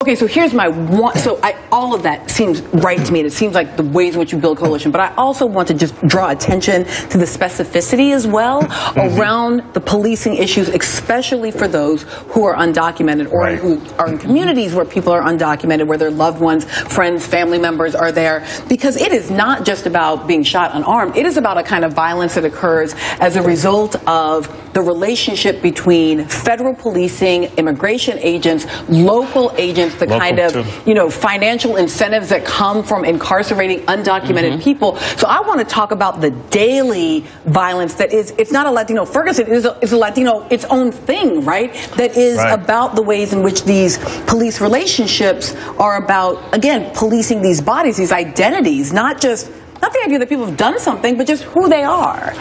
Okay, so here's my one. So all of that seems right to me, and it seems like the ways in which you build coalition. But I also want to just draw attention to the specificity as well around the policing issues, especially for those who are undocumented or who are in communities where people are undocumented, where their loved ones, friends, family members are there. Because it is not just about being shot unarmed. It is about a kind of violence that occurs as a result of the relationship between federal policing, immigration agents, local agents, the kind of, financial incentives that come from incarcerating undocumented people. So I want to talk about the daily violence that is, it's not a Latino Ferguson, it's a Latino, its own thing, right? That is about the ways in which these police relationships are about, again, policing these bodies, these identities, not the idea that people have done something, but just who they are.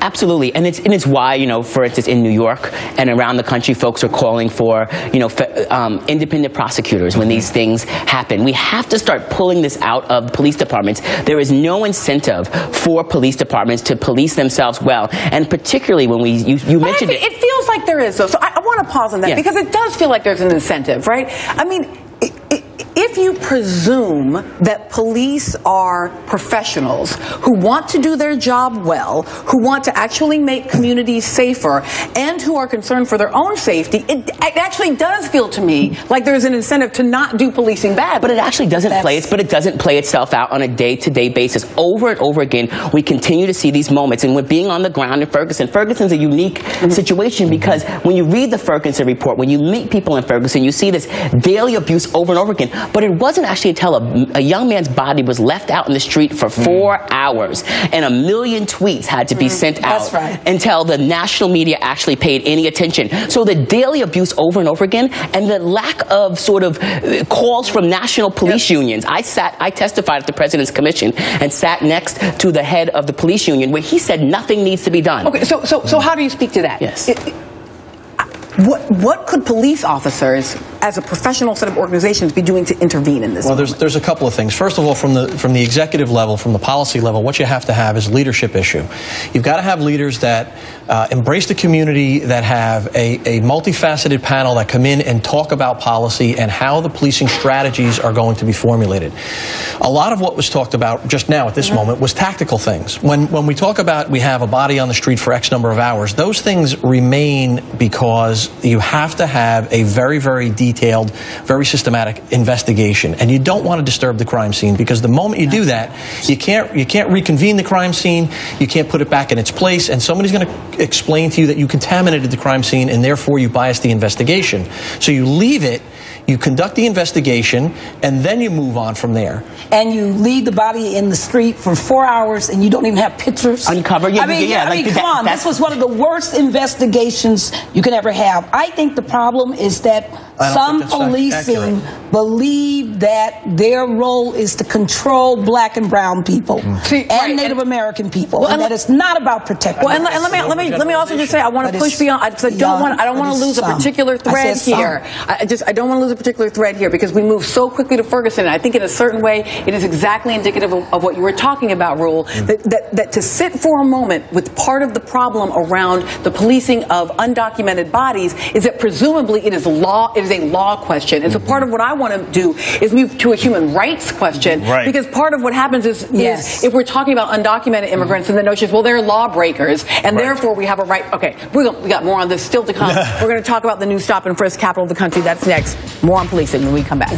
Absolutely, and it's why, for instance, in New York and around the country, folks are calling for, independent prosecutors when these things happen. We have to start pulling this out of police departments. There is no incentive for police departments to police themselves well, and particularly when you mentioned it. It feels like there is, though. So I want to pause on that because it does feel like there's an incentive, right? I mean, if you presume that police are professionals who want to do their job well, who want to actually make communities safer, and who are concerned for their own safety, it actually does feel to me like there's an incentive to not do policing bad. But it actually doesn't play itself out on a day-to-day basis. Over and over again, we continue to see these moments, and we're being on the ground in Ferguson. Ferguson's a unique situation because when you read the Ferguson report, when you meet people in Ferguson, you see this daily abuse over and over again. But it wasn't actually until a young man's body was left out in the street for 4 hours and 1 million tweets had to be sent out until the national media actually paid any attention. So the daily abuse over and over again, and the lack of sort of calls from national police unions. I testified at the President's Commission and sat next to the head of the police union where he said nothing needs to be done. Okay, so how do you speak to that? Yes. What could police officers, as a professional set of organizations, be doing to intervene in this? Well, there's a couple of things. First of all, from the executive level, from the policy level, what you have to have is a leadership issue. You've got to have leaders that embrace the community, that have a multifaceted panel that come in and talk about policy and how the policing strategies are going to be formulated. A lot of what was talked about just now at this moment was tactical things. When we talk about we have a body on the street for X number of hours, those things remain because you have to have a very, very detailed, very systematic investigation. And you don't want to disturb the crime scene, because the moment you do that, you can't reconvene the crime scene, you can't put it back in its place, and somebody's going to explain to you that you contaminated the crime scene and therefore you biased the investigation. So you leave it, you conduct the investigation, and then you move on from there. And you leave the body in the street for 4 hours and you don't even have pictures. Uncover, I mean, come on, this was one of the worst investigations you could ever have. I think the problem is that some policing believe that their role is to control black and brown people and Native American people, and that it's not about protecting. Well, and let me also just say I want to push beyond. I don't want to lose a particular thread here. I don't want to lose a particular thread here because we move so quickly to Ferguson. And I think in a certain way it is exactly indicative of what you were talking about, Rule. That to sit for a moment with part of the problem around the policing of undocumented bodies is that presumably it is law. It is a law question. And so part of what I want to do is move to a human rights question, because part of what happens is if we're talking about undocumented immigrants and the notion is, well, they're lawbreakers and therefore we have a right. Okay, we got more on this still to come. We're going to talk about the new stop and frisk capital of the country. That's next. More on policing when we come back.